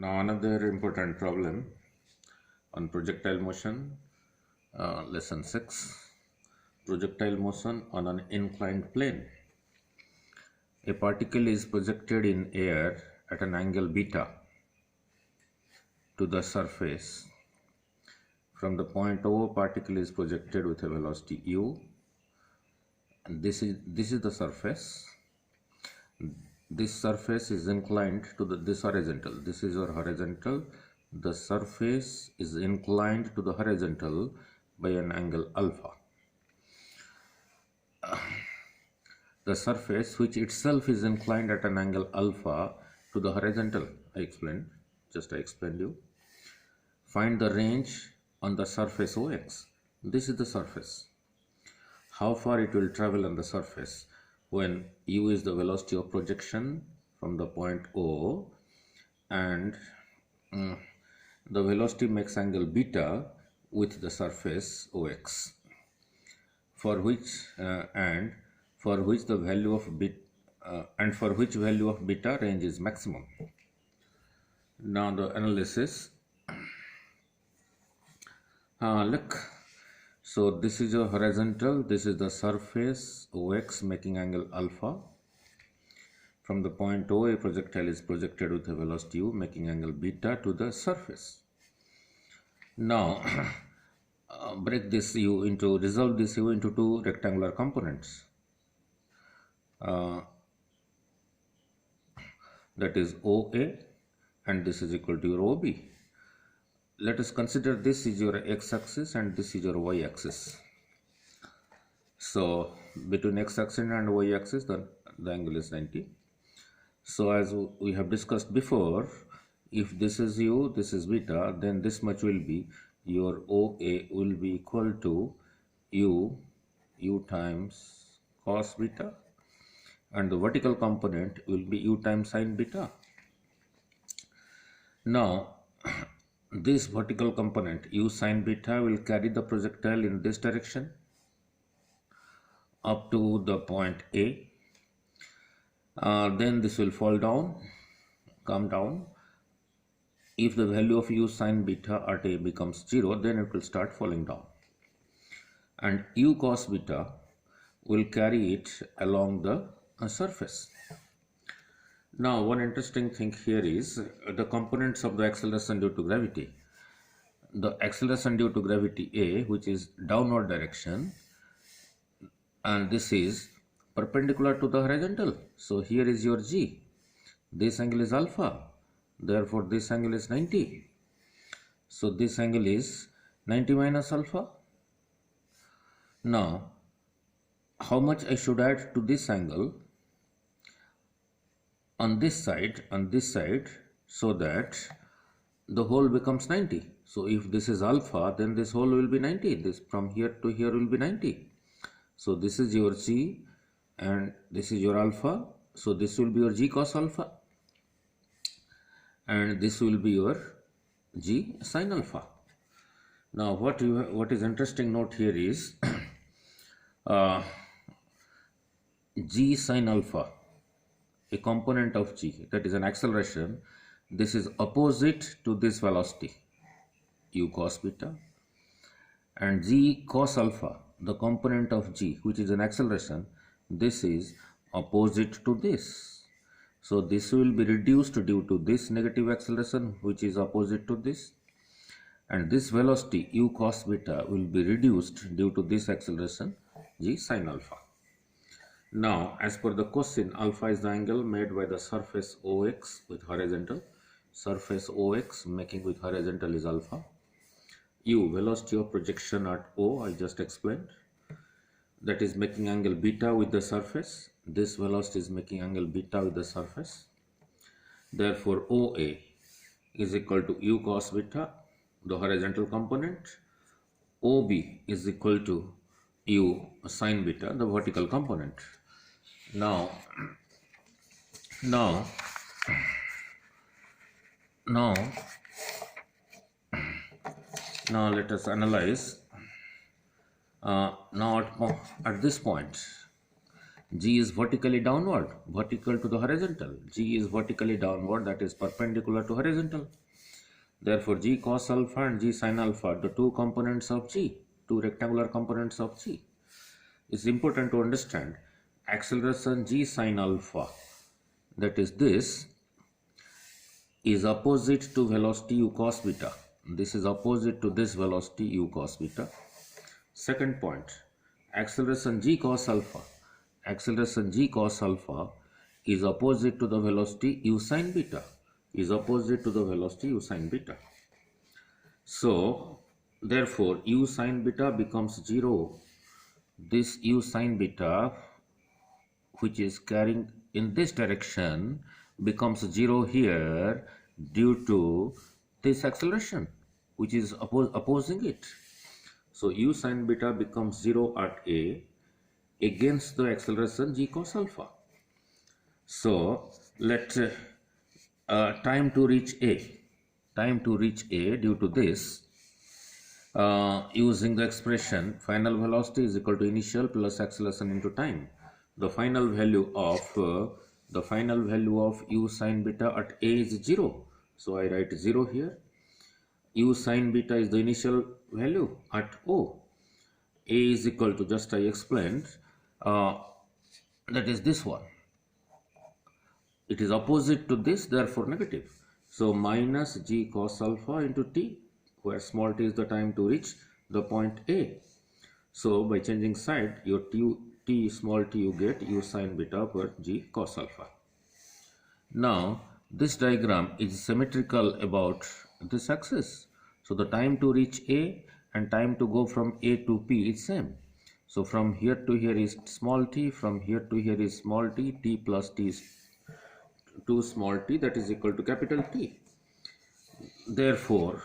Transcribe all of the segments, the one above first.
Now another important problem on projectile motion, lesson 6, projectile motion on an inclined plane. A particle is projected in air at an angle beta to the surface. From the point O, particle is projected with a velocity u, and this is the surface. This surface is inclined to this horizontal. This is your horizontal. The surface is inclined to the horizontal by an angle alpha. The surface which itself is inclined at an angle alpha to the horizontal. I explained you. Find the range on the surface OX. This is the surface. How far it will travel on the surface when u is the velocity of projection from the point O, and the velocity makes angle beta with the surface OX, for which the value of beta range is maximum. Now the analysis. Look, so this is your horizontal, this is the surface OX making angle alpha. From the point O, a projectile is projected with a velocity u making angle beta to the surface. Now resolve this u into two rectangular components. That is OA, and this is equal to your OB. Let us consider this is your x-axis and this is your y-axis. So between x-axis and y-axis the angle is 90. So as we have discussed before, if this is u, this is beta, then this much will be your OA will be equal to u times cos beta, and the vertical component will be u times sin beta. Now this vertical component u sin beta will carry the projectile in this direction up to the point A. Then this will come down. If the value of u sin beta at A becomes 0, then it will start falling down, and u cos beta will carry it along the surface. Now one interesting thing here is the components of the acceleration due to gravity. The acceleration due to gravity A, which is downward direction, and this is perpendicular to the horizontal. So here is your g. This angle is alpha. Therefore this angle is 90. So this angle is 90 minus alpha. Now how much I should add to this angle on this side, so that the whole becomes 90. So if this is alpha, then this whole will be 90. This from here to here will be 90. So this is your g and this is your alpha. So this will be your g cos alpha, and this will be your g sin alpha. Now what is interesting note here is g sin alpha, a component of g, that is an acceleration. This is opposite to this velocity u cos beta, and g cos alpha, the component of g, which is an acceleration, this is opposite to this. So this will be reduced due to this negative acceleration, which is opposite to this, and this velocity u cos beta will be reduced due to this acceleration g sin alpha. Now as per the question, alpha is the angle made by the surface OX with horizontal. Surface OX making with horizontal is alpha. U, velocity of projection at O, I just explained, that is making angle beta with the surface. This velocity is making angle beta with the surface. Therefore OA is equal to u cos beta, the horizontal component. OB is equal to u sin beta, the vertical component. Now let us analyze. Now at this point, G is vertically downward, vertical to the horizontal. G is vertically downward, that is perpendicular to horizontal. Therefore, G cos alpha and G sin alpha, the two components of G, two rectangular components of G. It's important to understand acceleration G sin alpha, that is this, is opposite to velocity u cos beta. This is opposite to this velocity u cos beta. Second point, acceleration G cos alpha. Acceleration G cos alpha is opposite to the velocity u sin beta. Is opposite to the velocity u sin beta. So, therefore, u sin beta becomes 0. This u sin beta, which is carrying in this direction, becomes 0 here due to this acceleration, which is opposing it. So, u sin beta becomes 0 at A against the acceleration G cos alpha. So, let time to reach A. Time to reach A due to this, using the expression final velocity is equal to initial plus acceleration into time. The final value of u sin beta at A is 0. So I write 0 here. U sin beta is the initial value at O. A is equal to, just I explained, that is this one. It is opposite to this, therefore negative. So minus G cos alpha into T, where small t is the time to reach the point A. So by changing side, your t small t, you get u sin beta per G cos alpha. Now this diagram is symmetrical about this axis. So the time to reach A and time to go from A to P is same. So from here to here is small t, from here to here is small t, t plus t is 2 small t, that is equal to capital T. Therefore,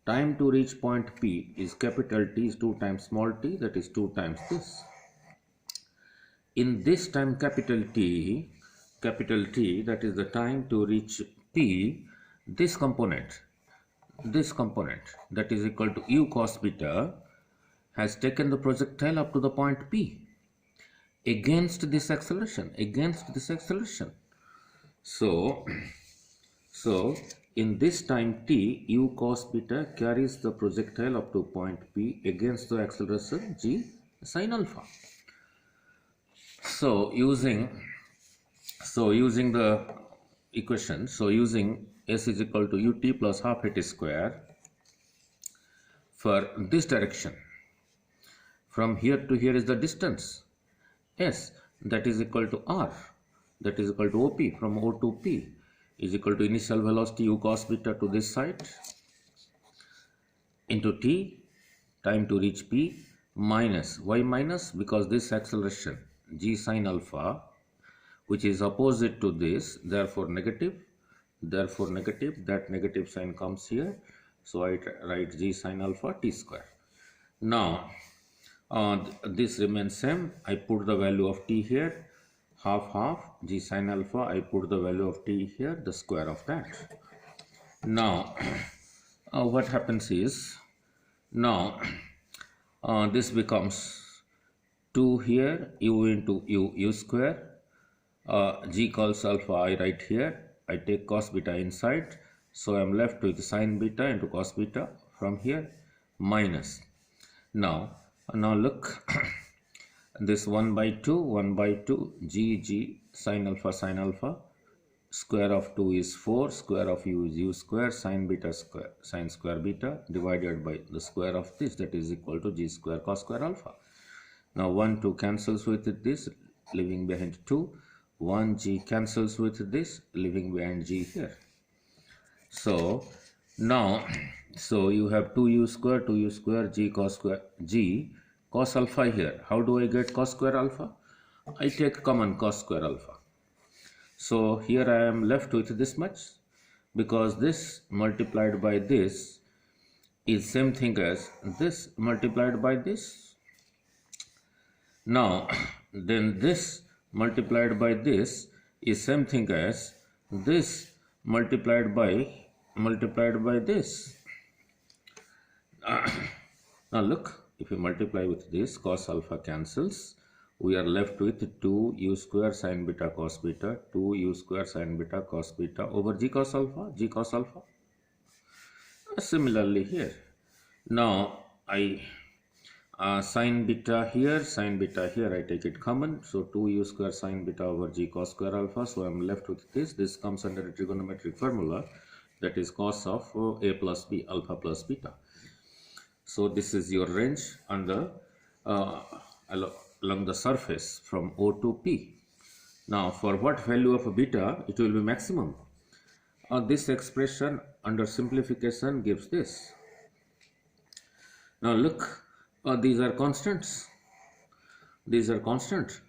time to reach point P is capital T is 2 times small t, that is 2 times this. In this time capital T, that is the time to reach P, this component that is equal to u cos beta has taken the projectile up to the point P against this acceleration, So in this time t, u cos beta carries the projectile up to point P against the acceleration G sin alpha. So using the equation, using S is equal to ut plus half at square for this direction, from here to here is the distance S, that is equal to R, that is equal to OP, from O to P is equal to initial velocity u cos beta to this side into T, time to reach P, minus, why minus? Because this acceleration G sin alpha, which is opposite to this, therefore negative, that negative sign comes here. So I write G sin alpha T square. Now this remains same. I put the value of T here, half G sin alpha, I put the value of T here, the square of that. Now what happens is, now this becomes 2 here, u into u square, G cos alpha I write here, I take cos beta inside, so I am left with sin beta into cos beta from here, minus. Now look, this 1 by 2 G sin alpha, square of 2 is 4, square of u is u square, sin beta square, sin square beta, divided by the square of this, that is equal to G square cos square alpha. Now 1 2 cancels with this, leaving behind 2, 1 G cancels with this, leaving behind G here. So now, you have 2u square G cos alpha here. How do I get cos square alpha? I take common cos square alpha. So here I am left with this much, because this multiplied by this is same thing as this multiplied by this. Now then this multiplied by this is same thing as this multiplied by this. Now look, if you multiply with this, cos alpha cancels, we are left with 2u square sin beta cos beta, 2u square sin beta cos beta over g cos alpha, g cos alpha. Similarly here, now I sin beta here, I take it common. So 2u square sin beta over g cos square alpha. So I am left with this. This comes under a trigonometric formula, that is cos of a plus b, alpha plus beta. So this is your range on the along the surface from O to P. Now for what value of beta it will be maximum? This expression under simplification gives this. Now look, these are constants. These are constant.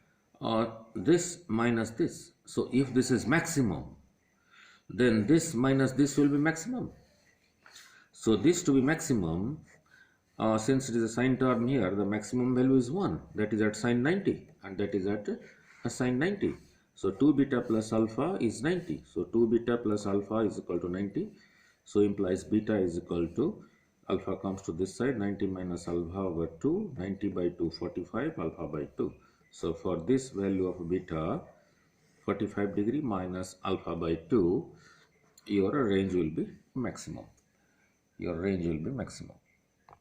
This minus this. So if this is maximum, then this minus this will be maximum. So this to be maximum, since it is a sine term here, the maximum value is 1. That is at sine 90, and that is at sine 90. So 2 beta plus alpha is 90. So 2 beta plus alpha is equal to 90. So implies beta is equal to, alpha comes to this side, 90 minus alpha over 2, 90 by 2, 45, alpha by 2. So for this value of beta, 45 degree minus alpha by 2, your range will be maximum. Your range will be maximum.